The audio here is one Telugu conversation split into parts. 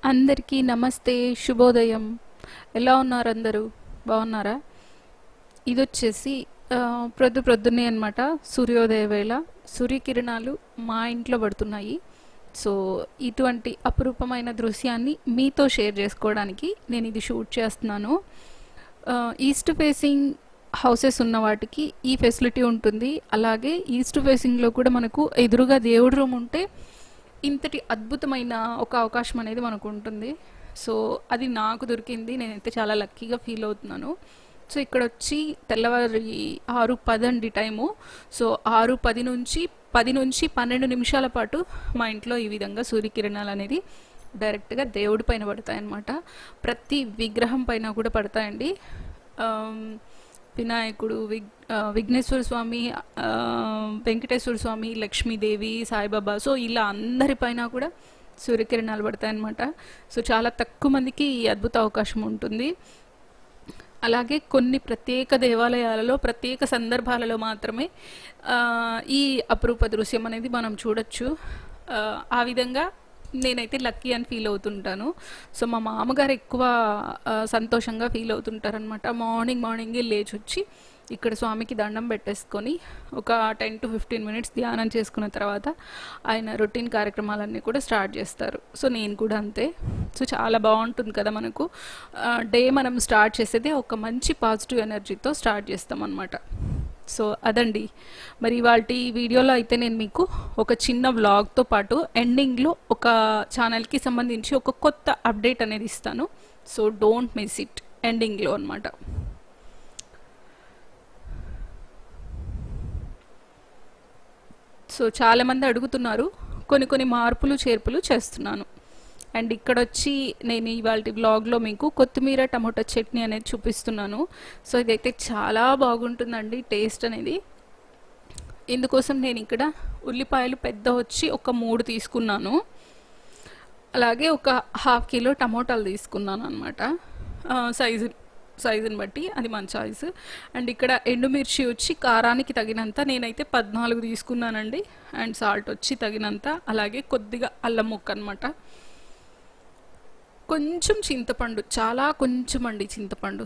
అందరికీ నమస్తే, శుభోదయం. ఎలా ఉన్నారు అందరూ? బాగున్నారా? ఇదొచ్చేసి ప్రొద్దున్నే అనమాట. సూర్యోదయ వేళ సూర్యకిరణాలు మా ఇంట్లో పడుతున్నాయి. సో ఇటువంటి అపురూపమైన దృశ్యాన్ని మీతో షేర్ చేసుకోవడానికి నేను ఇది షూట్ చేస్తున్నాను. ఈస్ట్ ఫేసింగ్ హౌసెస్ ఉన్న వాటికి ఈ ఫెసిలిటీ ఉంటుంది. అలాగే ఈస్ట్ ఫేసింగ్లో కూడా మనకు ఎదురుగా దేవుడి రూమ్ ఉంటే ఇంతటి అద్భుతమైన ఒక అవకాశం అనేది మనకు ఉంటుంది. సో అది నాకు దొరికింది. నేనైతే చాలా లక్కీగా ఫీల్ అవుతున్నాను. సో ఇక్కడ వచ్చి తెల్లవారి 6:10 అండి టైము. సో 6:10 నుంచి 12 నిమిషాల పాటు మా ఇంట్లో ఈ విధంగా సూర్యకిరణాలు అనేది డైరెక్ట్గా దేవుడి పైన పడతాయన్నమాట. ప్రతి విగ్రహం పైన కూడా పడతాయండి. వినాయకుడు, విఘ్నేశ్వర స్వామి, వెంకటేశ్వర స్వామి, లక్ష్మీదేవి, సాయిబాబా, సో ఇలా అందరిపైన కూడా సూర్యకిరణాలు పడతాయన్నమాట. సో చాలా తక్కువ మందికి ఈ అద్భుత అవకాశం ఉంటుంది. అలాగే కొన్ని ప్రత్యేక దేవాలయాలలో ప్రత్యేక సందర్భాలలో మాత్రమే ఈ అపురూప దృశ్యం అనేది మనం చూడొచ్చు. ఆ విధంగా నేనైతే లక్కీ అని ఫీల్ అవుతుంటాను. సో మా మామగారు ఎక్కువ సంతోషంగా ఫీల్ అవుతుంటారనమాట. మార్నింగే లేచి వచ్చి ఇక్కడ స్వామికి దండం పెట్టేసుకొని ఒక 10 to 15 మినిట్స్ ధ్యానం చేసుకున్న తర్వాత ఆయన రొటీన్ కార్యక్రమాలన్నీ కూడా స్టార్ట్ చేస్తారు. సో నేను కూడా అంతే. సో చాలా బాగుంటుంది కదా మనకు. డే మనం స్టార్ట్ చేసేది ఒక మంచి పాజిటివ్ ఎనర్జీతో స్టార్ట్ చేస్తాం అన్నమాట. సో అదండి. మరి వాటి వీడియోలో అయితే నేను మీకు ఒక చిన్న వ్లాగ్తో పాటు ఎండింగ్లో ఒక ఛానల్కి సంబంధించి ఒక కొత్త అప్డేట్ అనేది ఇస్తాను. సో డోంట్ మిస్ ఇట్ ఎండింగ్లో అనమాట. సో చాలామంది అడుగుతున్నారు, కొన్ని మార్పులు చేర్పులు చేస్తున్నాను. అండ్ ఇక్కడ వచ్చి నేను ఇవాళ వ్లాగ్లో మీకు కొత్తిమీర టమాటో చట్నీ అనేది చూపిస్తున్నాను. సో ఇదైతే చాలా బాగుంటుందండి టేస్ట్ అనేది. ఇందుకోసం నేను ఇక్కడ ఉల్లిపాయలు పెద్ద వచ్చి ఒక 3 తీసుకున్నాను. అలాగే ఒక 1/2 కిలో టమోటాలు తీసుకున్నాను అనమాట. సైజుని బట్టి అది మన చాయిస్. అండ్ ఇక్కడ ఎండుమిర్చి వచ్చి కారానికి తగినంత నేనైతే 14 తీసుకున్నానండి. అండ్ సాల్ట్ వచ్చి తగినంత. అలాగే కొద్దిగా అల్లం ముక్క అనమాట. కొంచెం చింతపండు, చాలా కొంచెం అండి చింతపండు.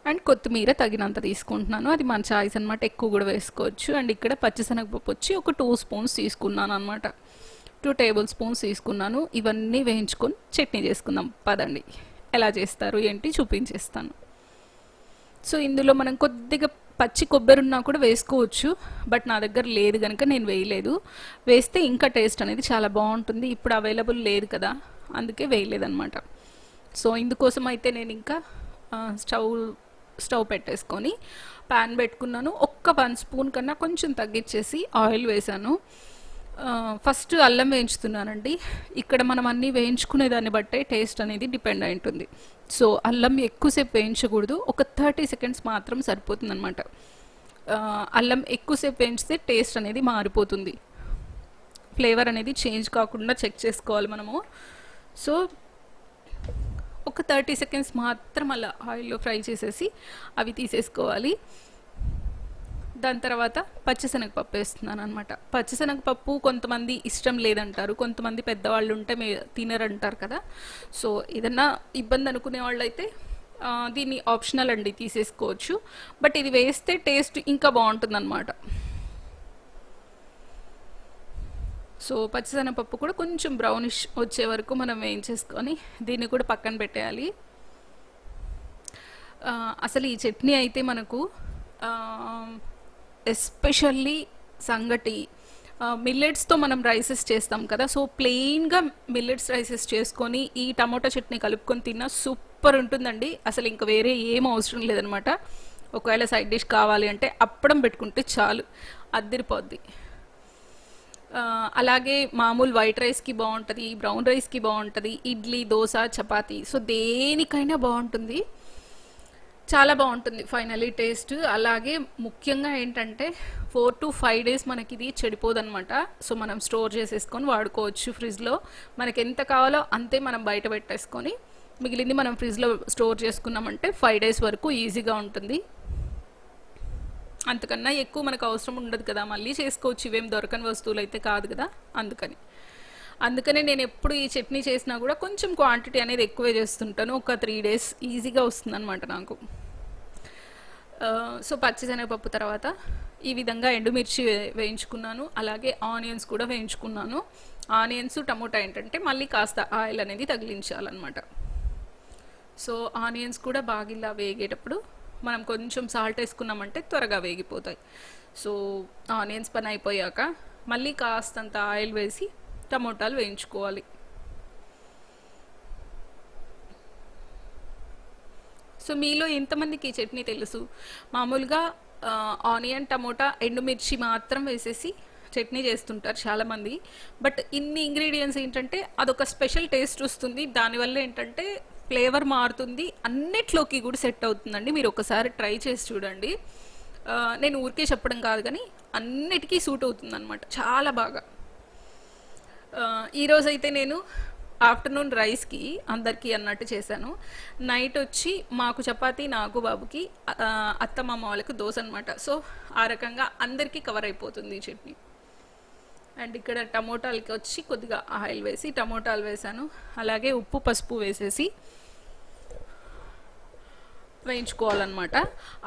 అండ్ కొత్తిమీర తగినంత తీసుకుంటున్నాను. అది మన చాయిస్ అనమాట, ఎక్కువ కూడా వేసుకోవచ్చు. అండ్ ఇక్కడ పచ్చిశనగపప్పు వచ్చి ఒక 2 స్పూన్స్ తీసుకున్నాను అనమాట. 2 టేబుల్ స్పూన్స్ తీసుకున్నాను. ఇవన్నీ వేయించుకొని చట్నీ చేసుకుందాం పదండి. ఎలా చేస్తారు ఏంటి చూపించేస్తాను. సో ఇందులో మనం కొద్దిగా పచ్చి కొబ్బరి ఉన్నా కూడా వేసుకోవచ్చు. బట్ నా దగ్గర లేదు కనుక నేను వేయలేదు. వేస్తే ఇంకా టేస్ట్ అనేది చాలా బాగుంటుంది. ఇప్పుడు అవైలబుల్ లేదు కదా, అందుకే వేయలేదన్నమాట. సో ఇందుకోసం అయితే నేను ఇంకా స్టవ్ పెట్టేసుకొని ప్యాన్ పెట్టుకున్నాను. ఒక్క 1 స్పూన్ కన్నా కొంచెం తగ్గించేసి ఆయిల్ వేసాను. ఫస్ట్ అల్లం వేయించుతున్నానండి. ఇక్కడ మనం అన్నీ వేయించుకునే దాన్ని బట్టే టేస్ట్ అనేది డిపెండ్ అయి ఉంటుంది. సో అల్లం ఎక్కువసేపు వేయించకూడదు, ఒక 30 సెకండ్స్ మాత్రం సరిపోతుంది అనమాట. అల్లం ఎక్కువసేపు వేయించితే టేస్ట్ అనేది మారిపోతుంది, ఫ్లేవర్ అనేది చేంజ్ కాకుండా చెక్ చేసుకోవాలి మనము. సో ఒక 30 సెకండ్స్ మాత్రం అలా ఆయిల్లో ఫ్రై చేసేసి అవి తీసేసుకోవాలి. దాని తర్వాత పచ్చిశనగపప్పు వేస్తున్నాను అనమాట. పచ్చిశనగపప్పు కొంతమంది ఇష్టం లేదంటారు, కొంతమంది పెద్దవాళ్ళు ఉంటే తినరంటారు కదా. సో ఏదన్నా ఇబ్బంది అనుకునే వాళ్ళు అయితే దీన్ని ఆప్షనల్ అండి, తీసేసుకోవచ్చు. బట్ ఇది వేస్తే టేస్ట్ ఇంకా బాగుంటుంది అనమాట. సో పచ్చిశనగపప్పు కూడా కొంచెం బ్రౌనిష్ వచ్చే వరకు మనం వేయించేసుకొని దీన్ని కూడా పక్కన పెట్టేయాలి. అసలు ఈ చట్నీ అయితే మనకు ఎస్పెషల్లీ సంగటి, మిల్లెట్స్తో మనం రైసెస్ చేస్తాం కదా. సో ప్లెయిన్గా మిల్లెట్స్ రైసెస్ చేసుకొని ఈ టమాటో చట్నీ కలుపుకొని తిన్నా సూపర్ ఉంటుందండి. అసలు ఇంకా వేరే ఏం అవసరం లేదనమాట. ఒకవేళ సైడ్ డిష్ కావాలి అంటే అప్పడం పెట్టుకుంటే చాలు, అద్దిరిపోద్ది. అలాగే మామూలు వైట్ రైస్కి బాగుంటుంది, బ్రౌన్ రైస్కి బాగుంటుంది, ఇడ్లీ, దోశ, చపాతీ, సో దేనికైనా బాగుంటుంది. చాలా బాగుంటుంది ఫైనలీ టేస్ట్. అలాగే ముఖ్యంగా ఏంటంటే 4 to 5 డేస్ మనకి ఇది చెడిపోదన్నమాట. సో మనం స్టోర్ చేసేసుకొని వాడుకోవచ్చు ఫ్రిడ్జ్లో. మనకి ఎంత కావాలో అంతే మనం బయట పెట్టేసుకొని మిగిలింది మనం ఫ్రిడ్జ్లో స్టోర్ చేసుకున్నామంటే 5 డేస్ వరకు ఈజీగా ఉంటుంది. అంతకన్నా ఎక్కువ మనకు అవసరం ఉండదు కదా, మళ్ళీ చేసుకోవచ్చు. ఇవేం దొరకని వస్తువులు అయితే కాదు కదా, అందుకని. అందుకనే నేను ఎప్పుడు ఈ చట్నీ చేసినా కూడా కొంచెం క్వాంటిటీ అనేది ఎక్కువే చేస్తుంటాను. ఒక 3 డేస్ ఈజీగా వస్తుందన్నమాట నాకు. సో పచ్చిశనగపప్పు తర్వాత ఈ విధంగా ఎండుమిర్చి వేయించుకున్నాను, అలాగే ఆనియన్స్ కూడా వేయించుకున్నాను. ఆనియన్స్ టమోటా ఏంటంటే మళ్ళీ కాస్త ఆయిల్ అనేది తగిలించాలన్నమాట. సో ఆనియన్స్ కూడా బాగా ఇలా వేగేటప్పుడు మనం కొంచెం సాల్ట్ వేసుకున్నామంటే త్వరగా వేగిపోతాయి. సో ఆనియన్స్ పని అయిపోయాక మళ్ళీ కాస్తంత ఆయిల్ వేసి టమోటాలు వేయించుకోవాలి. సో మీలో ఎంతమందికి ఈ చట్నీ తెలుసు? మామూలుగా ఆనియన్ టమోటా ఎండుమిర్చి మాత్రం వేసేసి చట్నీ చేస్తుంటారు చాలామంది. బట్ ఇన్ని ఇంగ్రీడియంట్స్ ఏంటంటే అదొక స్పెషల్ టేస్ట్ వస్తుంది. దానివల్ల ఏంటంటే ఫ్లేవర్ మారుతుంది, అన్నిట్లోకి కూడా సెట్ అవుతుందండి. మీరు ఒకసారి ట్రై చేసి చూడండి. నేను ఊరికే చెప్పడం కాదు కానీ అన్నిటికీ సూట్ అవుతుంది అనమాట, చాలా బాగా. ఈరోజైతే నేను ఆఫ్టర్నూన్ రైస్కి అందరికీ అన్నట్టు చేశాను. నైట్ వచ్చి మాకు చపాతీ, నాకు బాబుకి, అత్తమ్మ వాళ్ళకి దోశ అనమాట. సో ఆ రకంగా అందరికీ కవర్ అయిపోతుంది ఈ చట్నీ. అండ్ ఇక్కడ టమోటాలకి వచ్చి కొద్దిగా ఆయిల్ వేసి టమోటాలు వేసాను, అలాగే ఉప్పు పసుపు వేసేసి వేయించుకోవాలన్నమాట.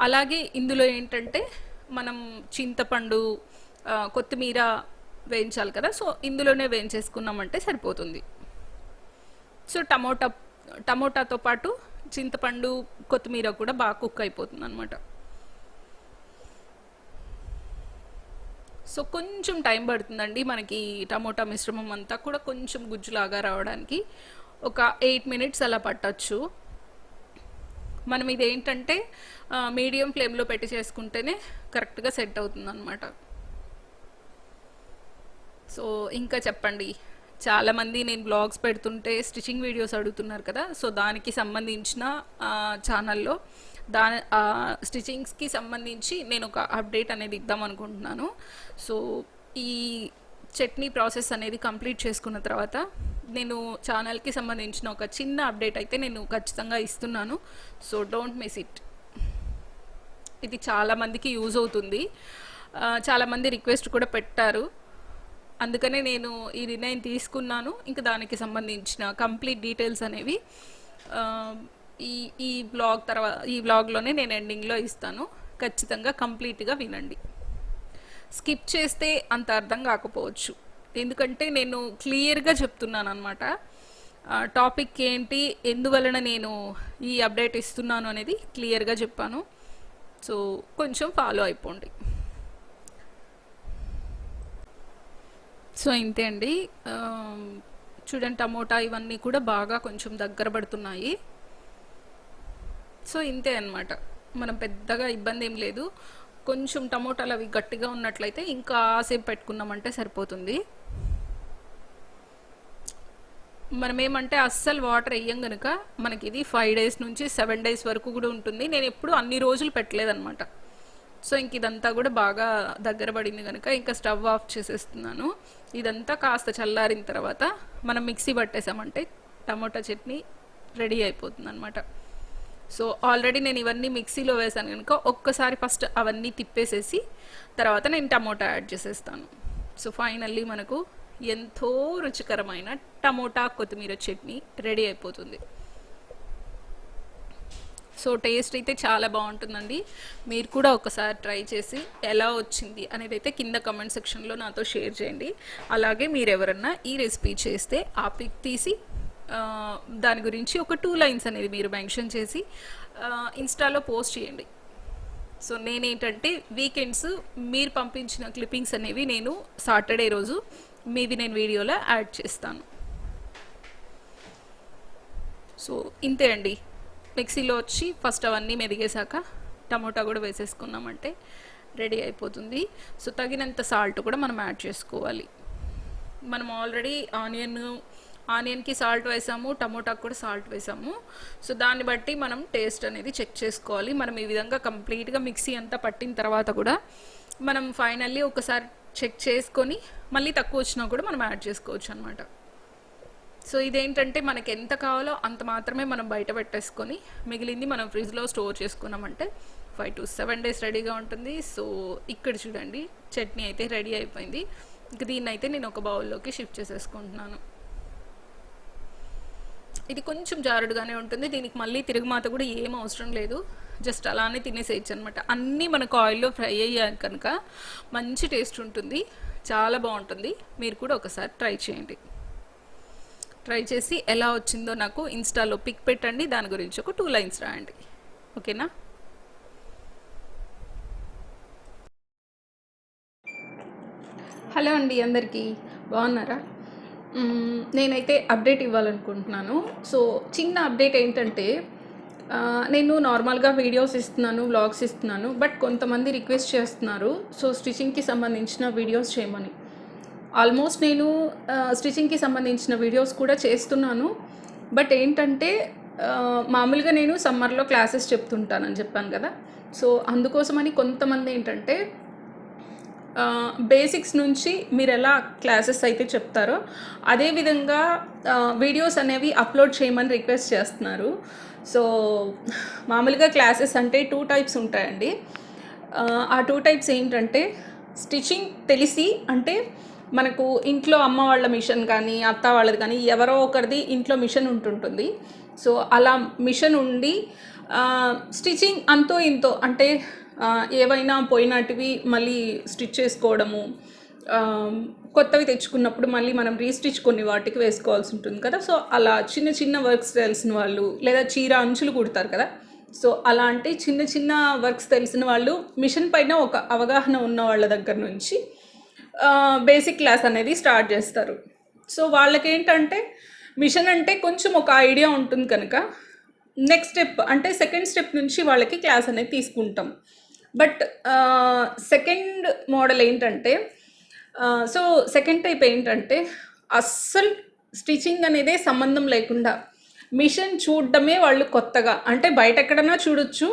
అలాగే ఇందులో ఏంటంటే మనం చింతపండు, కొత్తిమీర వేయించాలి కదా, సో ఇందులోనే వేయించేసుకున్నామంటే సరిపోతుంది. సో టమోటాతో పాటు చింతపండు, కొత్తిమీర కూడా బాగా కుక్ అయిపోతుంది అనమాట. సో కొంచెం టైం పడుతుందండి మనకి టమోటా మిశ్రమం అంతా కూడా కొంచెం గుజ్జులాగా రావడానికి. ఒక 8 మినిట్స్ అలా పట్టచ్చు. మనం ఇదేంటంటే మీడియం ఫ్లేమ్లో పెట్టి చేసుకుంటేనే కరెక్ట్గా సెట్ అవుతుంది అనమాట. సో ఇంకా చెప్పండి, చాలామంది నేను బ్లాగ్స్ పెడుతుంటే స్టిచ్చింగ్ వీడియోస్ అడుగుతున్నారు కదా, సో దానికి సంబంధించిన ఛానల్లో స్టిచ్చింగ్స్కి సంబంధించి నేను ఒక అప్డేట్ అనేది ఇద్దాం అనుకుంటున్నాను. సో ఈ చట్నీ ప్రాసెస్ అనేది కంప్లీట్ చేసుకున్న తర్వాత నేను ఛానల్కి సంబంధించిన ఒక చిన్న అప్డేట్ అయితే నేను ఖచ్చితంగా ఇస్తున్నాను. So don't miss it. ఇది చాలామందికి యూజ్ అవుతుంది. చాలామంది రిక్వెస్ట్ కూడా పెట్టారు, అందుకనే నేను ఈ నిర్ణయం తీసుకున్నాను. ఇంకా దానికి సంబంధించిన కంప్లీట్ డీటెయిల్స్ అనేవి ఈ బ్లాగ్లోనే నేను ఎండింగ్లో ఇస్తాను. ఖచ్చితంగా కంప్లీట్గా వినండి. స్కిప్ చేస్తే అంత అర్థం కాకపోవచ్చు, ఎందుకంటే నేను క్లియర్గా చెప్తున్నాను అనమాట. టాపిక్ ఏంటి, ఎందువలన నేను ఈ అప్డేట్ ఇస్తున్నాను అనేది క్లియర్గా చెప్పాను. సో కొంచెం ఫాలో అయిపోండి. సో ఇంతే అండి. చూడండి, టమోటా ఇవన్నీ కూడా బాగా కొంచెం దగ్గర పడుతున్నాయి. సో ఇంతే అన్నమాట, మనం పెద్దగా ఇబ్బంది ఏం లేదు. కొంచెం టమోటాలు అవి గట్టిగా ఉన్నట్లయితే ఇంకా సేపు పెట్టుకున్నామంటే సరిపోతుంది. మనం ఏమంటే అస్సలు వాటర్ వేయం కనుక మనకి ఇది 5 డేస్ నుంచి 7 డేస్ వరకు కూడా ఉంటుంది. నేను ఎప్పుడు అన్ని రోజులు పెట్టలేదన్నమాట. సో ఇంక ఇదంతా కూడా బాగా దగ్గర పడింది కనుక ఇంకా స్టవ్ ఆఫ్ చేసేస్తున్నాను. ఇదంతా కాస్త చల్లారిన తర్వాత మనం మిక్సీ పట్టేసామంటే టమోటా చట్నీ రెడీ అయిపోతుంది అనమాట. సో ఆల్రెడీ నేను ఇవన్నీ మిక్సీలో వేసాను కనుక ఒక్కసారి ఫస్ట్ అవన్నీ తిప్పేసేసి తర్వాత నేను టమోటా యాడ్ చేసేస్తాను. సో ఫైనల్లీ మనకు ఎంతో రుచికరమైన టమోటా కొత్తిమీర చట్నీ రెడీ అయిపోతుంది. సో టేస్ట్ అయితే చాలా బాగుంటుందండి. మీరు కూడా ఒకసారి ట్రై చేసి ఎలా వచ్చింది అనేది అయితే కింద కమెంట్ సెక్షన్లో నాతో షేర్ చేయండి. అలాగే మీరు ఎవరన్నా ఈ రెసిపీ చేస్తే ఆ పిక్ తీసి దాని గురించి ఒక 2 లైన్స్ అనేది మీరు మెన్షన్ చేసి ఇన్స్టాలో పోస్ట్ చేయండి. సో నేనేంటంటే వీకెండ్స్ మీరు పంపించిన క్లిప్పింగ్స్ అనేవి నేను సాటర్డే రోజు మీవి నేను వీడియోలో యాడ్ చేస్తాను. సో ఇంతే అండి. మిక్సీలో వచ్చి ఫస్ట్ అవన్నీ మెదిగేశాక టమోటా కూడా వేసేసుకున్నామంటే రెడీ అయిపోతుంది. సో తగినంత సాల్ట్ కూడా మనం యాడ్ చేసుకోవాలి. మనం ఆల్రెడీ ఆనియన్కి సాల్ట్ వేసాము, టమోటాకు కూడా సాల్ట్ వేసాము. సో దాన్ని బట్టి మనం టేస్ట్ అనేది చెక్ చేసుకోవాలి. మనం ఈ విధంగా కంప్లీట్గా మిక్సీ అంతా పట్టిన తర్వాత కూడా మనం ఫైనల్లీ ఒకసారి చెక్ చేసుకొని మళ్ళీ తక్కువ వచ్చినా కూడా మనం యాడ్ చేసుకోవచ్చు అనమాట. సో ఇదేంటంటే మనకి ఎంత కావాలో అంత మాత్రమే మనం బయట పెట్టేసుకొని మిగిలింది మనం ఫ్రిడ్జ్లో స్టోర్ చేసుకున్నామంటే 5 to 7 డేస్ రెడీగా ఉంటుంది. సో ఇక్కడ చూడండి, చట్నీ అయితే రెడీ అయిపోయింది. ఇంక దీన్నైతే నేను ఒక బౌల్లోకి షిఫ్ట్ చేసేసుకుంటున్నాను. ఇది కొంచెం జారుడుగానే ఉంటుంది, దీనికి మళ్ళీ తిరుగుమాత కూడా ఏం అవసరం లేదు, జస్ట్ అలానే తినేసేయచ్చు అనమాట. అన్నీ మనకు ఆయిల్లో ఫ్రై అయ్యాక కనుక మంచి టేస్ట్ ఉంటుంది, చాలా బాగుంటుంది. మీరు కూడా ఒకసారి ట్రై చేయండి. ట్రై చేసి ఎలా వచ్చిందో నాకు ఇన్స్టాలో పిక్ పెట్టండి, దాని గురించి ఒక 2 లైన్స్ రాయండి. ఓకేనా? హలో అండి, అందరికీ బాగున్నారా? నేనైతే అప్డేట్ ఇవ్వాలనుకుంటున్నాను. సో చిన్న అప్డేట్ ఏంటంటే, నేను నార్మల్గా వీడియోస్ ఇస్తున్నాను, వ్లాగ్స్ ఇస్తున్నాను, బట్ కొంతమంది రిక్వెస్ట్ చేస్తున్నారు సో స్టిచింగ్కి సంబంధించిన వీడియోస్ చేయమని. ఆల్మోస్ట్ నేను స్టిచింగ్కి సంబంధించిన వీడియోస్ కూడా చేస్తున్నాను, బట్ ఏంటంటే మామూలుగా నేను సమ్మర్లో క్లాసెస్ చెప్తుంటానని చెప్పాను కదా. సో అందుకోసమని కొంతమంది ఏంటంటే బేసిక్స్ నుంచి మీరు ఎలా క్లాసెస్ అయితే చెప్తారో అదేవిధంగా వీడియోస్ అనేవి అప్లోడ్ చేయమని రిక్వెస్ట్ చేస్తున్నారు. సో మామూలుగా క్లాసెస్ అంటే 2 టైప్స్ ఉంటాయండి. ఆ 2 టైప్స్ ఏంటంటే, స్టిచ్చింగ్ తెలిసి అంటే మనకు ఇంట్లో అమ్మ వాళ్ళ మిషన్ కానీ అత్త వాళ్ళది కానీ ఎవరో ఒకరిది ఇంట్లో మిషన్ ఉంటుంటుంది. సో అలా మిషన్ ఉండి స్టిచ్చింగ్ అంతో ఇంతో అంటే ఏవైనా పోయినటివి మళ్ళీ స్టిచ్ చేసుకోవడము, కొత్తవి తెచ్చుకున్నప్పుడు మళ్ళీ మనం రీస్టిచ్ కొన్ని వాటికి వేసుకోవాల్సి ఉంటుంది కదా. సో అలా చిన్న చిన్న వర్క్స్ తెలిసిన వాళ్ళు, లేదా చీర అంచులు కుడతారు కదా, సో అలాంటి చిన్న చిన్న వర్క్స్ తెలిసిన వాళ్ళు మిషన్ పైన ఒక అవగాహన ఉన్న వాళ్ళ దగ్గర నుంచి బేసిక్ క్లాస్ అనేది స్టార్ట్ చేస్తారు. సో వాళ్ళకేంటంటే మిషన్ అంటే కొంచెం ఒక ఐడియా ఉంటుంది కనుక నెక్స్ట్ స్టెప్ అంటే సెకండ్ స్టెప్ నుంచి వాళ్ళకి క్లాస్ అనేది తీసుకుంటాం. బట్ సెకండ్ మోడల్ ఏంటంటే, సో సెకండ్ టైప్ ఏంటంటే అస్సలు స్టిచ్చింగ్ అనేదే సంబంధం లేకుండా మిషన్ చూడడమే వాళ్ళు కొత్తగా, అంటే బయట ఎక్కడన్నా చూడొచ్చు,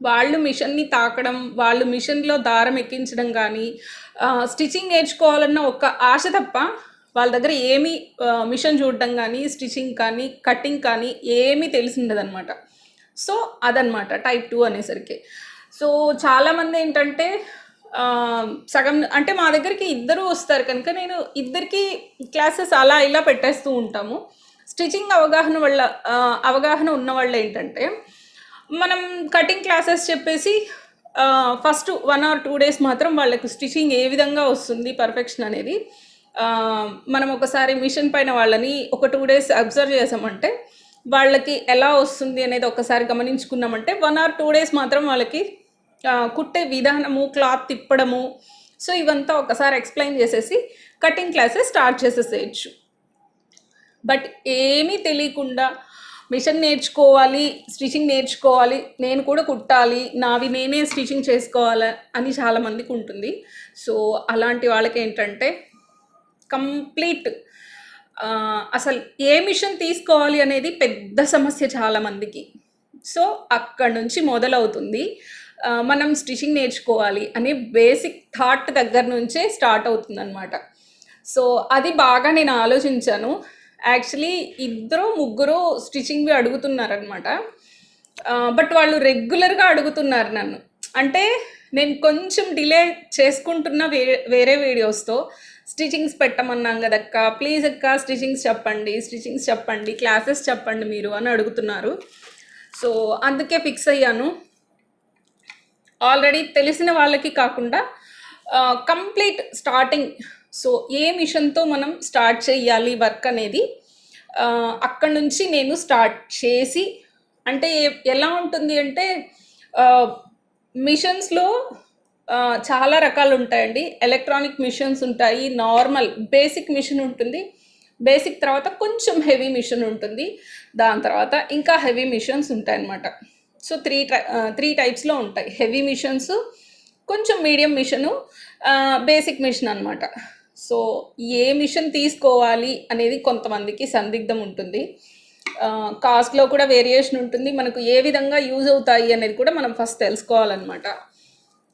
వాళ్ళు మిషన్ని తాకడం, వాళ్ళు మిషన్లో దారం ఎక్కించడం కానీ స్టిచ్చింగ్ నేర్చుకోవాలన్న ఒక ఆశ తప్ప వాళ్ళ దగ్గర ఏమీ మిషన్ చూడడం కానీ స్టిచ్చింగ్ కానీ కటింగ్ కానీ ఏమీ తెలిసి ఉండదన్నమాట. సో అదనమాట టైప్ 2 అనేసరికి. సో చాలామంది ఏంటంటే సగం అంటే మా దగ్గరికి ఇద్దరు వస్తారు కనుక నేను ఇద్దరికి క్లాసెస్ అలా ఇలా పెట్టేస్తూ ఉంటాము. స్టిచ్చింగ్ అవగాహన ఉన్న వాళ్ళు ఏంటంటే, మనం కటింగ్ క్లాసెస్ చెప్పేసి ఫస్ట్ 1 or 2 days మాత్రం వాళ్ళకు స్టిచ్చింగ్ ఏ విధంగా వస్తుంది పర్ఫెక్షన్ అనేది మనం ఒకసారి మిషన్ పైన వాళ్ళని ఒక 2 days అబ్జర్వ్ చేసామంటే వాళ్ళకి ఎలా వస్తుంది అనేది ఒకసారి గమనించుకున్నామంటే 1 or 2 days మాత్రం వాళ్ళకి కుట్టే విధానము, క్లాత్ తిప్పడము, సో ఇవంతా ఒకసారి ఎక్స్ప్లెయిన్ చేసేసి కటింగ్ క్లాసెస్ స్టార్ట్ చేసేసేయచ్చు. బట్ ఏమీ తెలియకుండా మిషన్ నేర్చుకోవాలి, స్టిచ్చింగ్ నేర్చుకోవాలి, నేను కూడా కుట్టాలి, నావి నేనే స్టిచ్చింగ్ చేసుకోవాలి అని చాలామందికి ఉంటుంది. సో అలాంటి వాళ్ళకి ఏంటంటే కంప్లీట్ అసలు ఏ మిషన్ తీసుకోవాలి అనేది పెద్ద సమస్య చాలామందికి. సో అక్కడ నుంచి మొదలవుతుంది మనం స్టిచ్చింగ్ నేర్చుకోవాలి అనే బేసిక్ థాట్ దగ్గర నుంచే స్టార్ట్ అవుతుంది అనమాట. సో అది బాగా నేను ఆలోచించాను. యాక్చువల్లీ 2-3 స్టిచ్చింగ్వి అడుగుతున్నారనమాట. బట్ వాళ్ళు రెగ్యులర్గా అడుగుతున్నారు నన్ను. అంటే నేను కొంచెం డిలే చేసుకుంటున్న వేరే వీడియోస్తో స్టిచ్చింగ్స్ పెట్టమన్నాం కదక్క, ప్లీజ్ అక్క స్టిచ్చింగ్స్ చెప్పండి, క్లాసెస్ చెప్పండి మీరు అని అడుగుతున్నారు. సో అందుకే ఫిక్స్ అయ్యాను. ఆల్రెడీ తెలిసిన వాళ్ళకి కాకుండా కంప్లీట్ స్టార్టింగ్, సో ఏ మిషన్తో మనం స్టార్ట్ చేయాలి వర్క్ అనేది అక్కడ నుంచి నేను స్టార్ట్ చేసి, అంటే ఎలా ఉంటుంది అంటే మిషన్స్లో చాలా రకాలు ఉంటాయండి. ఎలక్ట్రానిక్ మిషన్స్ ఉంటాయి, నార్మల్ బేసిక్ మిషన్ ఉంటుంది, బేసిక్ తర్వాత కొంచెం హెవీ మిషన్ ఉంటుంది, దాని తర్వాత ఇంకా హెవీ మిషన్స్ ఉంటాయి అన్నమాట. సో 3 టైప్స్లో ఉంటాయి. హెవీ మిషన్స్, కొంచెం మీడియం మిషను, బేసిక్ మిషన్ అనమాట. సో ఏ మిషన్ తీసుకోవాలి అనేది కొంతమందికి సందిగ్ధం ఉంటుంది. కాస్ట్లో కూడా వేరియేషన్ ఉంటుంది, మనకు ఏ విధంగా యూజ్ అవుతాయి అనేది కూడా మనం ఫస్ట్ తెలుసుకోవాలన్నమాట.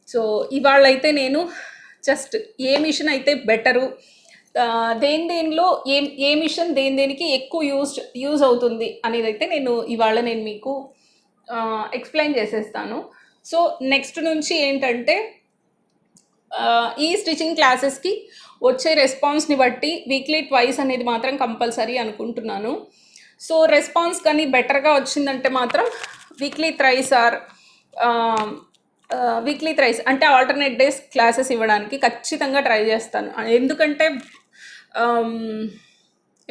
సో ఇవాళైతే నేను జస్ట్ ఏ మిషన్ అయితే బెటరు, దేనిలో ఏ మిషన్ దేనికి ఎక్కువ యూజ్ అవుతుంది అనేది అయితే ఇవాళ నేను మీకు ఎక్స్ప్లెయిన్ చేసేస్తాను. సో నెక్స్ట్ నుంచి ఏంటంటే ఈ స్టిచ్చింగ్ క్లాసెస్కి వచ్చే రెస్పాన్స్ని బట్టి వీక్లీ ట్వైస్ అనేది మాత్రం కంపల్సరీ అనుకుంటున్నాను. సో రెస్పాన్స్ కానీ బెటర్గా వచ్చిందంటే మాత్రం weekly thrice or weekly thrice అంటే ఆల్టర్నేట్ డేస్ క్లాసెస్ ఇవ్వడానికి ఖచ్చితంగా ట్రై చేస్తాను. ఎందుకంటే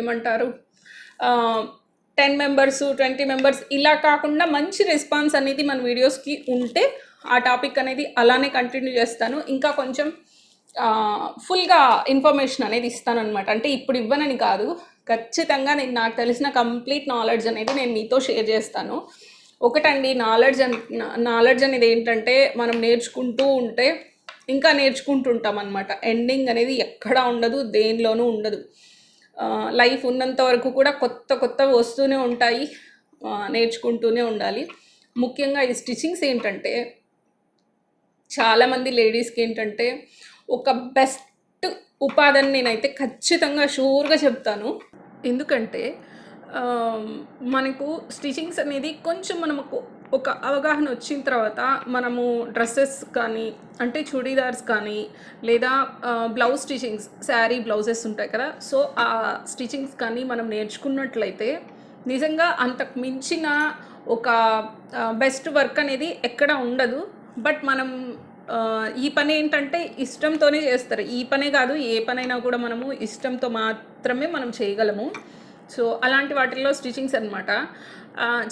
ఏమంటారు 10 మెంబర్స్ 20 మెంబర్స్ ఇలా కాకుండా మంచి రెస్పాన్స్ అనేది మన వీడియోస్కి ఉంటే ఆ టాపిక్ అనేది అలానే కంటిన్యూ చేస్తాను. ఇంకా కొంచెం ఫుల్గా ఇన్ఫర్మేషన్ అనేది ఇస్తాను అనమాట. అంటే ఇప్పుడు ఇవ్వనని కాదు, ఖచ్చితంగా నేను నాకు తెలిసిన కంప్లీట్ నాలెడ్జ్ అనేది నేను మీతో షేర్ చేస్తాను. ఒకటండి, నాలెడ్జ్ అనేది ఏంటంటే మనం నేర్చుకుంటూ ఉంటే ఇంకా నేర్చుకుంటుంటాం అనమాట. ఎండింగ్ అనేది ఎక్కడా ఉండదు, దేనిలోనూ ఉండదు. లైఫ్ ఉన్నంత వరకు కూడా కొత్త వస్తూనే ఉంటాయి, నేర్చుకుంటూనే ఉండాలి. ముఖ్యంగా ఈ స్టిచ్చింగ్స్ ఏంటంటే చాలామంది లేడీస్కి ఏంటంటే ఒక బెస్ట్ ఉపాధిని నేనైతే ఖచ్చితంగా షూర్గా చెప్తాను. ఎందుకంటే మనకు స్టిచ్చింగ్స్ అనేది కొంచెం మనకు ఒక అవగాహన వచ్చిన తర్వాత మనము డ్రెస్సెస్ కానీ అంటే చుడీదార్స్ కానీ లేదా బ్లౌజ్ స్టిచ్చింగ్స్, శారీ బ్లౌజెస్ ఉంటాయి కదా, సో ఆ స్టిచ్చింగ్స్ కానీ మనం నేర్చుకున్నట్లయితే నిజంగా అంతకు మించిన ఒక బెస్ట్ వర్క్ అనేది ఎక్కడ ఉండదు. బట్ మనం ఈ పని ఏంటంటే ఇష్టంతోనే చేస్తారు. ఈ పనే కాదు, ఏ పనైనా కూడా మనము ఇష్టంతో మాత్రమే మనం చేయగలము. సో అలాంటి వాటిల్లో స్టిచ్చింగ్స్ అనమాట.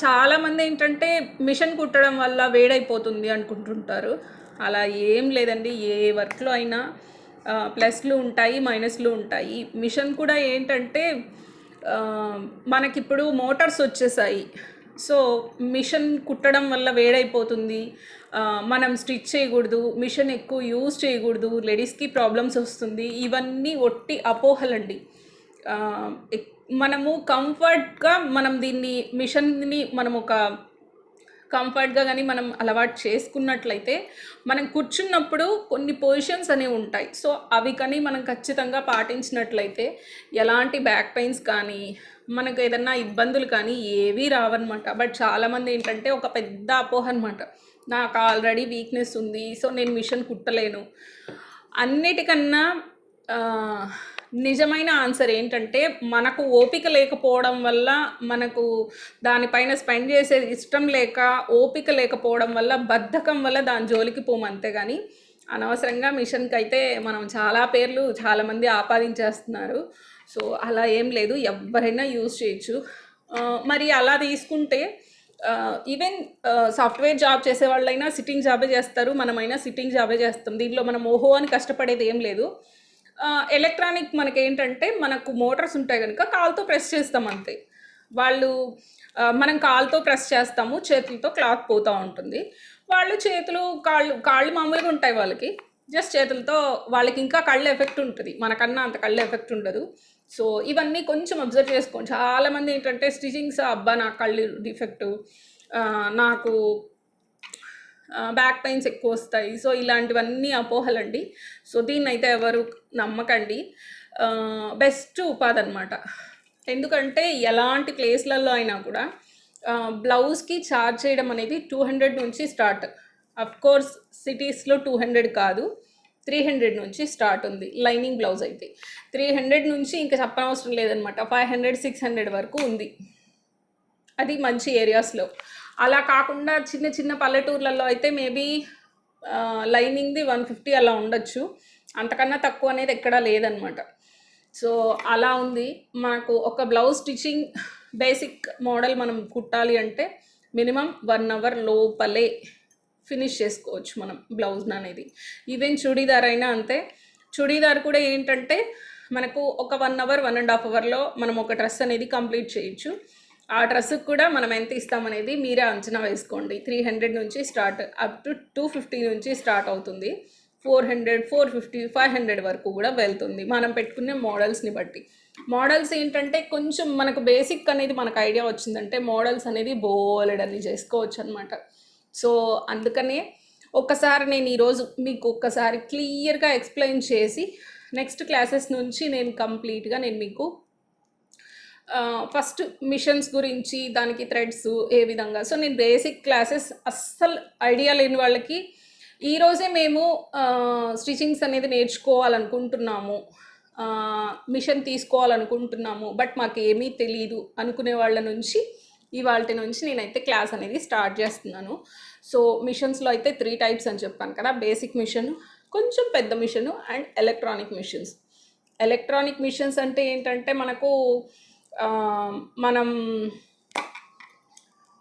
చాలామంది ఏంటంటే మిషన్ కుట్టడం వల్ల వేడైపోతుంది అనుకుంటుంటారు. అలా ఏం లేదండి. ఏ వర్క్లో అయినా ప్లస్లు ఉంటాయి, మైనస్లు ఉంటాయి. మిషన్ కూడా ఏంటంటే మనకిప్పుడు మోటార్స్ వచ్చేసాయి. సో మిషన్ కుట్టడం వల్ల వేడైపోతుంది, మనం స్టిచ్ చేయకూడదు, మిషన్ ఎక్కువ యూజ్ చేయకూడదు, లేడీస్కి ప్రాబ్లమ్స్ వస్తుంది. ఇవన్నీ ఒట్టి అపోహలండి. మనము కంఫర్ట్గా మనం దీన్ని మిషన్ని మనం ఒక కంఫర్ట్గా కానీ మనం అలవాటు చేసుకున్నట్లయితే మనం కూర్చున్నప్పుడు కొన్ని పొజిషన్స్ అనేవి ఉంటాయి. సో అవి కానీ మనం ఖచ్చితంగా పాటించినట్లయితే ఎలాంటి బ్యాక్ పెయిన్స్ కానీ మనకు ఏదన్నా ఇబ్బందులు కానీ ఏవీ రావన్నమాట. బట్ చాలామంది ఏంటంటే ఒక పెద్ద అపోహ అనమాట, నాకు ఆల్రెడీ వీక్నెస్ ఉంది, సో నేను మిషన్ కుట్టలేను. అన్నిటికన్నా నిజమైన ఆన్సర్ ఏంటంటే మనకు ఓపిక లేకపోవడం వల్ల, మనకు దానిపైన స్పెండ్ చేసేది ఇష్టం లేక, ఓపిక లేకపోవడం వల్ల, బద్ధకం వల్ల దాని జోలికి పోము. అంతే కానీ అనవసరంగా మిషన్కి అయితే మనం చాలా పేర్లు చాలామంది ఆపాదించేస్తున్నారు. సో అలా ఏం లేదు, ఎవరైనా యూజ్ చేయొచ్చు. మరి అలా తీసుకుంటే ఈవెన్ సాఫ్ట్వేర్ జాబ్ చేసే వాళ్ళైనా సిట్టింగ్ జాబే చేస్తారు, మనమైనా సిట్టింగ్ జాబే చేస్తాం. దీంట్లో మనం ఓహో అని కష్టపడేది ఏం లేదు. ఎలక్ట్రానిక్ మనకేంటంటే మనకు మోటార్స్ ఉంటాయి కనుక కాలుతో ప్రెస్ చేస్తాం అంతే. వాళ్ళు మనం కాలుతో ప్రెస్ చేస్తాము, చేతులతో క్లాత్ పోతూ ఉంటుంది. వాళ్ళు చేతులు కాళ్ళు మామూలుగా ఉంటాయి వాళ్ళకి, జస్ట్ చేతులతో. వాళ్ళకి ఇంకా కళ్ళు ఎఫెక్ట్ ఉంటుంది, మనకన్నా అంత కళ్ళు ఎఫెక్ట్ ఉండదు. సో ఇవన్నీ కొంచెం అబ్జర్వ్ చేసుకోండి. చాలామంది ఏంటంటే స్టిచింగ్స్, అబ్బా నాకు కళ్ళు డిఫెక్టు, నాకు బ్యాక్ పెయిన్స్ ఎక్కువ వస్తాయి, సో ఇలాంటివన్నీ అపోహలండి. సో దీన్ని అయితే ఎవరు నమ్మకండి. బెస్ట్ ఉపాధి అనమాట. ఎందుకంటే ఎలాంటి ప్లేస్లలో అయినా కూడా బ్లౌజ్కి ఛార్జ్ చేయడం అనేది 200 నుంచి స్టార్ట్. అఫ్కోర్స్ సిటీస్లో 200 కాదు, 300 నుంచి స్టార్ట్ ఉంది. లైనింగ్ బ్లౌజ్ అయితే 300 నుంచి ఇంకా చెప్పనవసరం లేదనమాట. 500 600 వరకు ఉంది, అది మంచి ఏరియాస్లో. అలా కాకుండా చిన్న చిన్న పల్లెటూర్లలో అయితే మేబీ లైనింగ్ది 150 అలా ఉండొచ్చు, అంతకన్నా తక్కువ అనేది ఎక్కడా లేదనమాట. సో అలా ఉంది. మనకు ఒక బ్లౌజ్ స్టిచ్చింగ్ బేసిక్ మోడల్ మనం కుట్టాలి అంటే మినిమం 1 అవర్ లోపలే ఫినిష్ చేసుకోవచ్చు మనం బ్లౌజ్ అనేది. ఈవెన్ చుడీదార్ అయినా అంతే. చుడీదార్ కూడా ఏంటంటే మనకు ఒక 1 అవర్ 1.5 అవర్లో మనం ఒక డ్రెస్ అనేది కంప్లీట్ చేయొచ్చు. ఆ డ్రెస్కి కూడా మనం ఎంత ఇస్తామనేది మీరే అంచనా వేసుకోండి. 300 నుంచి స్టార్ట్, అప్ టు 250 నుంచి స్టార్ట్ అవుతుంది. 400 450 500 వరకు కూడా వెళ్తుంది, మనం పెట్టుకునే మోడల్స్ని బట్టి. మోడల్స్ ఏంటంటే కొంచెం మనకు బేసిక్ అనేది మనకు ఐడియా వచ్చిందంటే మోడల్స్ అనేది బోలెడన్ని చేసుకోవచ్చు అనమాట. సో అందుకనే ఒక్కసారి నేను ఈరోజు మీకు ఒక్కసారి క్లియర్గా ఎక్స్ప్లెయిన్ చేసి నెక్స్ట్ క్లాసెస్ నుంచి నేను కంప్లీట్గా నేను మీకు ఫస్ట్ మిషన్స్ గురించి, దానికి థ్రెడ్స్ ఏ విధంగా, సో నేను బేసిక్ క్లాసెస్ అస్సలు ఐడియా లేని వాళ్ళకి ఈరోజే మేము స్టిచింగ్స్ అనేది నేర్చుకోవాలనుకుంటున్నాము, మిషన్ తీసుకోవాలనుకుంటున్నాము, బట్ మాకు ఏమీ తెలీదు అనుకునే వాళ్ళ నుంచి ఇవాళ నుంచి నేనైతే క్లాస్ అనేది స్టార్ట్ చేస్తున్నాను. సో మిషన్స్లో అయితే 3 టైప్స్ అని చెప్పాను కదా, బేసిక్ మిషన్, కొంచెం పెద్ద machine and electronic machines. Electronic machines అంటే ఏంటంటే మనకు మనం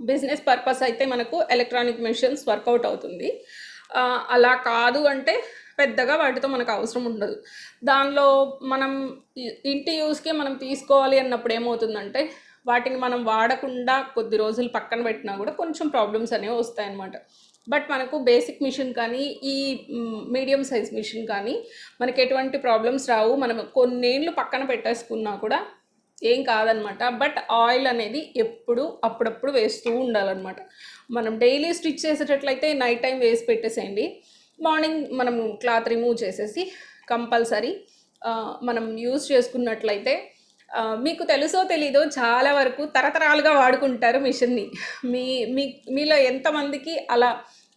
బిజినెస్ పర్పస్ అయితే మనకు ఎలక్ట్రానిక్ మిషన్స్ వర్కౌట్ అవుతుంది. అలా కాదు అంటే పెద్దగా వాటితో మనకు అవసరం ఉండదు. దానిలో మనం ఇంటి యూస్కే మనం తీసుకోవాలి అన్నప్పుడు ఏమవుతుందంటే వాటిని మనం వాడకుండా కొద్ది రోజులు పక్కన పెట్టినా కూడా కొంచెం ప్రాబ్లమ్స్ అనేవి వస్తాయన్నమాట. బట్ మనకు బేసిక్ మిషన్ కానీ ఈ మీడియం సైజ్ మిషన్ కానీ మనకి ఎటువంటి ప్రాబ్లమ్స్ రావు. మనం కొన్నేళ్ళు పక్కన పెట్టేసుకున్నా కూడా ఏం కాదనమాట. బట్ ఆయిల్ అనేది ఎప్పుడు అప్పుడప్పుడు వేస్తూ ఉండాలన్నమాట. మనం డైలీ స్టిచ్ చేసేటట్లయితే నైట్ టైం వేసి పెట్టేసేయండి. మార్నింగ్ మనం క్లాత్ రిమూవ్ చేసేసి కంపల్సరీ మనం యూజ్ చేసుకున్నట్లయితే మీకు తెలుసో తెలీదో చాలా వరకు తరతరాలుగా వాడుకుంటారు మిషన్ని. మీలో ఎంతమందికి అలా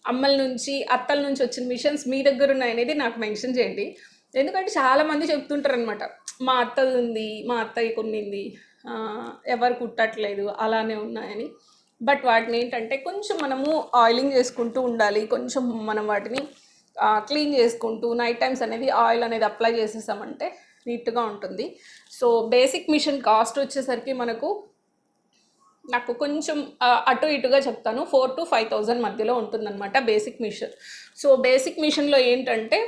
అమ్మల నుంచి అత్తల నుంచి వచ్చిన మిషన్స్ మీ దగ్గర ఉన్నాయనేది నాకు మెన్షన్ చేయండి. ఎందుకంటే చాలామంది చెప్తుంటారు అనమాట, మా అత్తది ఉంది, మా అత్తయ్య కొన్నింది, ఎవరు కుట్టట్లేదు, అలానే ఉన్నాయని. బట్ వాటిని ఏంటంటే కొంచెం మనము ఆయిలింగ్ చేసుకుంటూ ఉండాలి. కొంచెం మనం వాటిని క్లీన్ చేసుకుంటూ నైట్ టైమ్స్ అనేది ఆయిల్ అనేది అప్లై చేసేసామంటే నీట్గా ఉంటుంది. సో బేసిక్ మిషన్ కాస్ట్ వచ్చేసరికి నాకు కొంచెం అటు ఇటుగా చెప్తాను, 4,000 to 5,000 మధ్యలో ఉంటుందన్నమాట బేసిక్ మిషన్. సో బేసిక్ మిషన్లో ఏంటంటే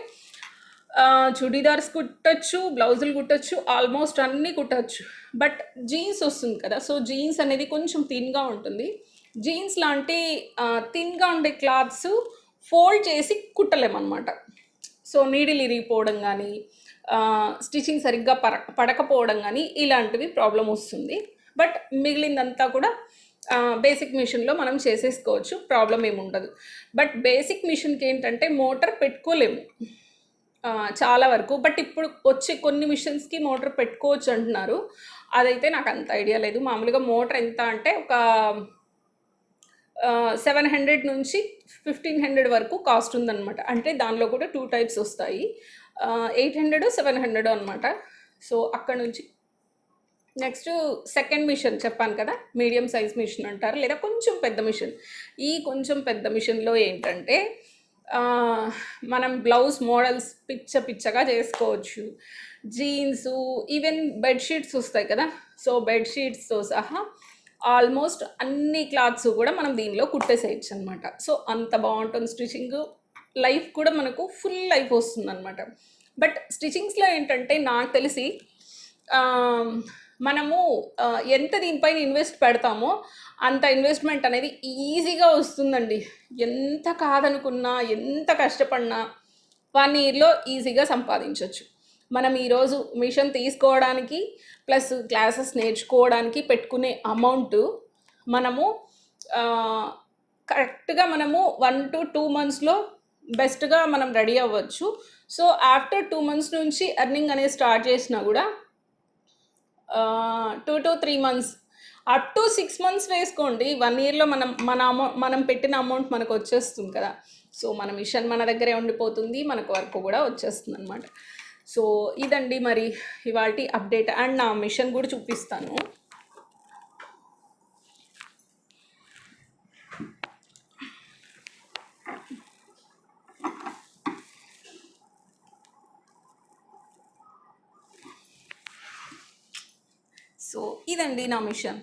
చుడీదార్స్ కుట్టచ్చు, బ్లౌజులు కుట్టచ్చు, ఆల్మోస్ట్ అన్నీ కుట్టచ్చు. బట్ జీన్స్ వస్తుంది కదా, సో జీన్స్ అనేది కొంచెం థిన్గా ఉంటుంది. జీన్స్ లాంటి థిన్గా ఉండే క్లాత్స్ ఫోల్డ్ చేసి కుట్టలేమన్నమాట. సో నీడిల్ ఇరిగిపోవడం కానీ, స్టిచ్చింగ్ సరిగ్గా పడకపోవడం కానీ ఇలాంటివి ప్రాబ్లం వస్తుంది. బట్ మిగిలిందంతా కూడా బేసిక్ మిషన్లో మనం చేసేసుకోవచ్చు, ప్రాబ్లం ఏముండదు. బట్ బేసిక్ మిషన్కి ఏంటంటే మోటార్ పెట్టుకోలేము చాలా వరకు. బట్ ఇప్పుడు వచ్చే కొన్ని మిషన్స్కి మోటార్ పెట్టుకోవచ్చు అంటున్నారు. అదైతే నాకు అంత ఐడియా లేదు. మామూలుగా మోటార్ ఎంత అంటే ఒక 700 నుంచి 1,500 వరకు కాస్ట్ ఉందన్నమాట. అంటే దానిలో కూడా 2 టైప్స్ వస్తాయి, 800, 700 అనమాట. సో అక్కడ నుంచి నెక్స్ట్ సెకండ్ మిషన్ చెప్పాను కదా, మీడియం సైజ్ మిషన్ అంటారు, లేదా కొంచెం పెద్ద మిషన్. ఈ కొంచెం పెద్ద మిషన్లో ఏంటంటే మనం బ్లౌజ్ మోడల్స్ పిచ్చగా చేసుకోవచ్చు. జీన్సు, ఈవెన్ బెడ్షీట్స్ వస్తాయి కదా, సో బెడ్షీట్స్తో సహా ఆల్మోస్ట్ అన్ని క్లాత్స్ కూడా మనం దీనిలో కుట్టేసేయచ్చు అనమాట. సో అంత బాగుంటుంది స్టిచ్చింగ్, లైఫ్ కూడా మనకు ఫుల్ లైఫ్ వస్తుంది అనమాట. బట్ స్టిచ్చింగ్స్లో ఏంటంటే నాకు తెలిసి మనము ఎంత దీనిపైన ఇన్వెస్ట్ పెడతామో అంత ఇన్వెస్ట్మెంట్ అనేది ఈజీగా వస్తుందండి. ఎంత కాదనుకున్నా, ఎంత కష్టపడినా 1 yearలో ఈజీగా సంపాదించవచ్చు. మనం ఈరోజు మిషన్ తీసుకోవడానికి ప్లస్ క్లాసెస్ నేర్చుకోవడానికి పెట్టుకునే అమౌంట్ మనము కరెక్ట్గా మనము 1 to 2 monthsలో బెస్ట్గా మనం రెడీ అవ్వచ్చు. సో ఆఫ్టర్ 2 months నుంచి ఎర్నింగ్ అనేది స్టార్ట్ చేసినా కూడా 2 to 3 months up to 6 months వేసుకోండి. 1 yearలో మనం పెట్టిన అమౌంట్ మనకు వచ్చేస్తుంది కదా. సో మన మిషన్ మన దగ్గరే ఉండిపోతుంది, మనకు వర్క్ కూడా వచ్చేస్తుంది అనమాట. సో ఇదండి మరి ఇవాల్టి అప్డేట్. అండ్ నా మిషన్ కూడా చూపిస్తాను. సో ఇదండి నా మిషన్.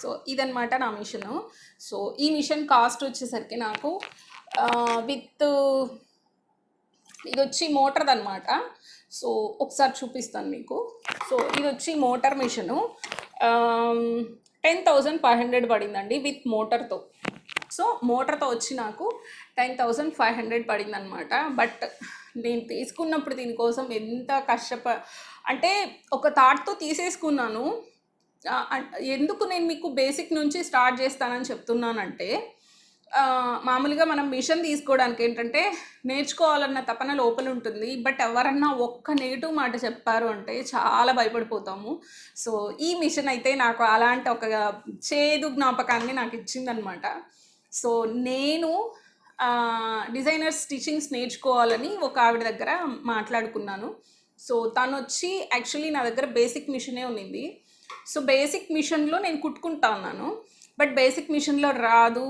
సో ఇదనమాట నా మిషను. సో ఈ మిషన్ కాస్ట్ వచ్చేసరికి నాకు విత్ ఇది వచ్చి మోటార్ అనమాట. సో ఒకసారి చూపిస్తాను మీకు. సో ఇది వచ్చి మోటార్ మిషను 10,500 పడిందండి విత్ మోటార్తో. సో మోటార్తో వచ్చి నాకు 10,500 పడింది అనమాట. బట్ నేను తీసుకున్నప్పుడు దీనికోసం ఎంత అంటే ఒక థాట్తో తీసేసుకున్నాను. ఎందుకు నేను మీకు బేసిక్ నుంచి స్టార్ట్ చేస్తానని చెప్తున్నానంటే మామూలుగా మనం మిషన్ తీసుకోవడానికి ఏంటంటే నేర్చుకోవాలన్న తపన లోపల ఉంటుంది. బట్ ఎవరన్నా ఒక్క నెగెటివ్ మాట చెప్పారు అంటే చాలా భయపడిపోతాము. సో ఈ మిషన్ అయితే నాకు అలాంటి ఒక చేదు జ్ఞాపకాన్ని నాకు ఇచ్చిందనమాట. సో నేను డిజైనర్ స్టిచ్చింగ్స్ నేర్చుకోవాలని ఒక ఆవిడ దగ్గర మాట్లాడుకున్నాను. సో తను వచ్చి యాక్చువల్లీ నా దగ్గర బేసిక్ మిషనే ఉన్నింది. సో బేసిక్ మిషన్లో నేను కుట్టుకుంటా ఉన్నాను. బట్ బేసిక్ మిషన్లో రాదు,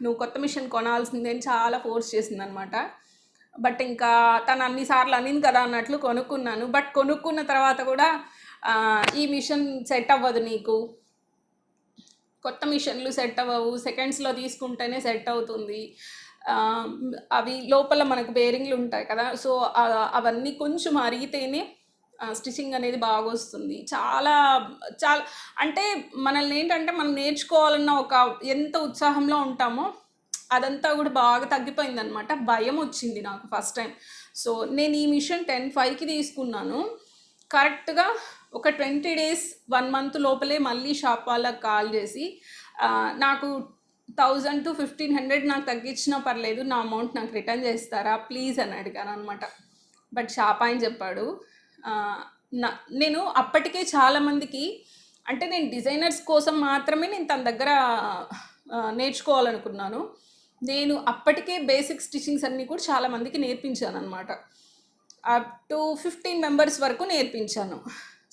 నువ్వు కొత్త మిషన్ కొనాల్సిందే అని చాలా ఫోర్స్ చేసిందనమాట. బట్ ఇంకా తను అన్నిసార్లు అనింది కదా అన్నట్లు కొనుక్కున్నాను. బట్ కొనుక్కున్న తర్వాత కూడా ఈ మిషన్ సెట్ అవ్వదు నీకు, కొత్త మిషన్లు సెట్ అవ్వవు, సెకండ్స్లో తీసుకుంటేనే సెట్ అవుతుంది, అవి లోపల మనకు బేరింగ్లు ఉంటాయి కదా, సో అవన్నీ కొంచెం అరిగితేనే స్టిచ్చింగ్ అనేది బాగా వస్తుంది. చాలా చాలా అంటే మనల్ని ఏంటంటే మనం నేర్చుకోవాలన్న ఒక ఎంత ఉత్సాహంలో ఉంటామో అదంతా కూడా బాగా తగ్గిపోయిందనమాట. భయం వచ్చింది నాకు ఫస్ట్ టైం. సో నేను ఈ మిషన్ 10/5కి తీసుకున్నాను. కరెక్ట్గా ఒక 20 days 1 month లోపలే మళ్ళీ షాప్ వాళ్ళకి కాల్ చేసి నాకు 1000 to 1500 నాకు తగ్గించినా పర్లేదు, నా అమౌంట్ నాకు రిటర్న్ చేస్తారా ప్లీజ్ అని అడిగాను అనమాట. బట్ షాప్ ఆయన చెప్పాడు, నేను అప్పటికే చాలామందికి అంటే నేను డిజైనర్స్ కోసం మాత్రమే నేను తన దగ్గర నేర్చుకోవాలనుకున్నాను. నేను అప్పటికే బేసిక్ స్టిచ్చింగ్స్ అన్నీ కూడా చాలామందికి నేర్పించాను అనమాట. అప్ టు 15 members వరకు నేర్పించాను.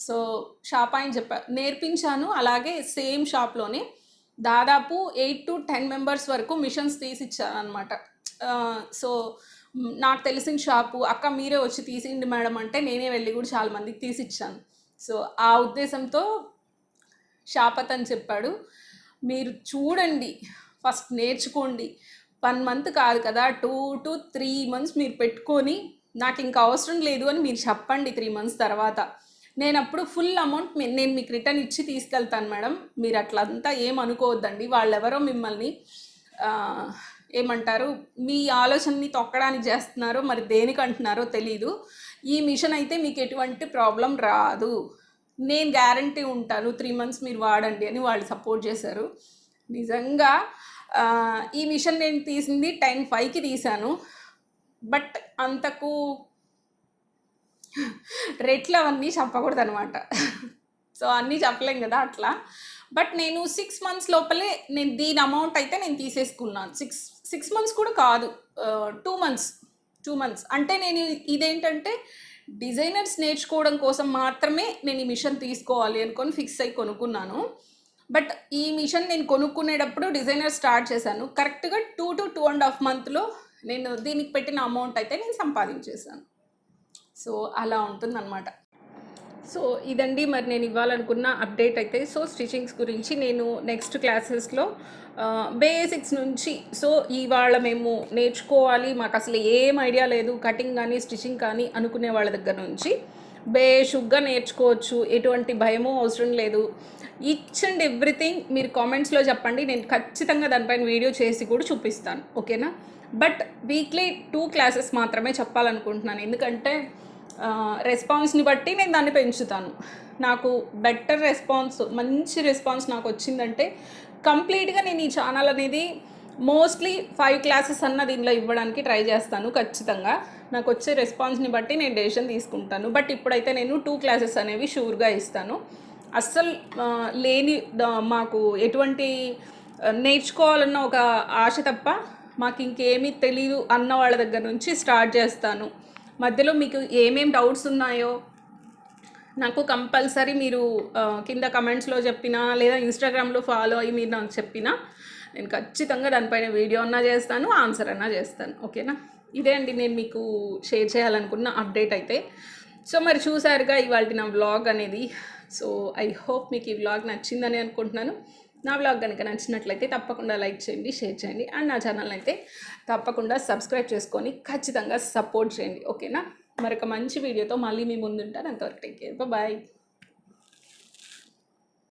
సో షాప్ ఆయన నేర్పించాను. అలాగే సేమ్ షాప్లోనే దాదాపు 8 to 10 members వరకు మిషన్స్ తీసిచ్చాను అనమాట. సో నాకు తెలిసిన షాపు, అక్క మీరే వచ్చి తీసిండి మేడం అంటే నేనే వెళ్ళి కూడా చాలా మందికి తీసిచ్చాను. సో ఆ ఉద్దేశంతో షాప్ అతను చెప్పాడు, మీరు చూడండి ఫస్ట్ నేర్చుకోండి, 1 month కాదు కదా 2 to 3 months మీరు పెట్టుకొని నాకు ఇంకా అవసరం లేదు అని మీరు చెప్పండి 3 months తర్వాత, నేను అప్పుడు ఫుల్ అమౌంట్ నేను మీకు రిటర్న్ ఇచ్చి తీసుకెళ్తాను మేడం, మీరు అట్లంతా ఏమనుకోవద్దండి, వాళ్ళెవరో మిమ్మల్ని ఏమంటారు మీ ఆలోచనని తొక్కడానికి చేస్తున్నారో మరి దేనికి అంటున్నారో తెలీదు, ఈ మిషన్ అయితే మీకు ఎటువంటి ప్రాబ్లం రాదు, నేను గ్యారంటీ ఉంటాను 3 months మీరు వాడండి అని వాళ్ళు సపోర్ట్ చేశారు. నిజంగా ఈ మిషన్ నేను తీసింది 10/5కి తీశాను. బట్ అంతకు రేట్లు అవన్నీ చెప్పకూడదు అనమాట. సో అన్నీ చెప్పలేం కదా అట్లా. బట్ నేను 6 months లోపలే నేను దీని అమౌంట్ అయితే నేను తీసేసుకున్నాను. 6 months కూడా కాదు, 2 months. అంటే నేను ఇదేంటంటే డిజైనర్స్ నేర్చుకోవడం కోసం మాత్రమే నేను ఈ మిషన్ తీసుకోవాలి అనుకొని ఫిక్స్ అయ్యి కొనుక్కున్నాను. బట్ ఈ మిషన్ నేను కొనుక్కునేటప్పుడు డిజైనర్ స్టార్ట్ చేశాను. కరెక్ట్గా 2 to 2.5 monthsలో నేను దీనికి పెట్టిన అమౌంట్ అయితే నేను సంపాదించేసాను. సో అలా ఉంటుందన్నమాట. సో ఇదండి మరి నేను ఇవ్వాలనుకున్న అప్డేట్ అయితే. సో స్టిచ్చింగ్స్ గురించి నేను నెక్స్ట్ క్లాసెస్లో బేసిక్స్ నుంచి, సో ఇవాళ మేము నేర్చుకోవాలి, మాకు అసలు ఏం ఐడియా లేదు కటింగ్ కానీ స్టిచ్చింగ్ కానీ అనుకునే వాళ్ళ దగ్గర నుంచి బేషుగ్గా నేర్చుకోవచ్చు, ఎటువంటి భయమూ అవసరం లేదు. ఈచ్ అండ్ ఎవ్రీథింగ్ మీరు కామెంట్స్లో చెప్పండి, నేను ఖచ్చితంగా దానిపైన వీడియో చేసి కూడా చూపిస్తాను, ఓకేనా. బట్ వీక్లీ 2 classes మాత్రమే చెప్పాలనుకుంటున్నాను, ఎందుకంటే రెస్పాన్స్ని బట్టి నేను దాన్ని పెంచుతాను. నాకు బెటర్ రెస్పాన్స్, మంచి రెస్పాన్స్ నాకు వచ్చిందంటే కంప్లీట్గా నేను ఈ ఛానల్ అనేది మోస్ట్లీ 5 classes అన్న దీనిలో ఇవ్వడానికి ట్రై చేస్తాను ఖచ్చితంగా. నాకు వచ్చే రెస్పాన్స్ని బట్టి నేను డెసిషన్ తీసుకుంటాను. బట్ ఇప్పుడైతే నేను 2 classes అనేవి షూర్గా ఇస్తాను. అస్సలు లేని మాకు ఎటువంటి నేర్చుకోవాలన్న ఒక ఆశ తప్ప మాకు ఇంకేమీ తెలీదు అన్న వాళ్ళ దగ్గర నుంచి స్టార్ట్ చేస్తాను. మధ్యలో మీకు ఏమేం డౌట్స్ ఉన్నాయో నాకు కంపల్సరీ మీరు కింద కమెంట్స్లో చెప్పినా లేదా ఇన్స్టాగ్రామ్లో ఫాలో అయ్యి మీరు నాకు చెప్పినా నేను ఖచ్చితంగా దానిపైన వీడియో అన్నా చేస్తాను, ఆన్సర్ అన్నా చేస్తాను, ఓకేనా. ఇదే అండి నేను మీకు షేర్ చేయాలనుకున్న అప్డేట్ అయితే. సో మరి చూసారుగా ఇవాళ నా వ్లాగ్ అనేది. సో ఐ హోప్ మీకు ఈ వ్లాగ్ నచ్చిందని అనుకుంటున్నాను. నా వ్లాగ్ కనుక నచ్చినట్లయితే తప్పకుండా లైక్ చేయండి, షేర్ చేయండి, అండ్ నా ఛానల్ అయితే తప్పకుండా సబ్స్క్రైబ్ చేసుకొని ఖచ్చితంగా సపోర్ట్ చేయండి, ఓకేనా. మరొక మంచి వీడియోతో మళ్ళీ మీ ముందుంటాను. అంతవరకు టేక్ కేర్, బాయ్.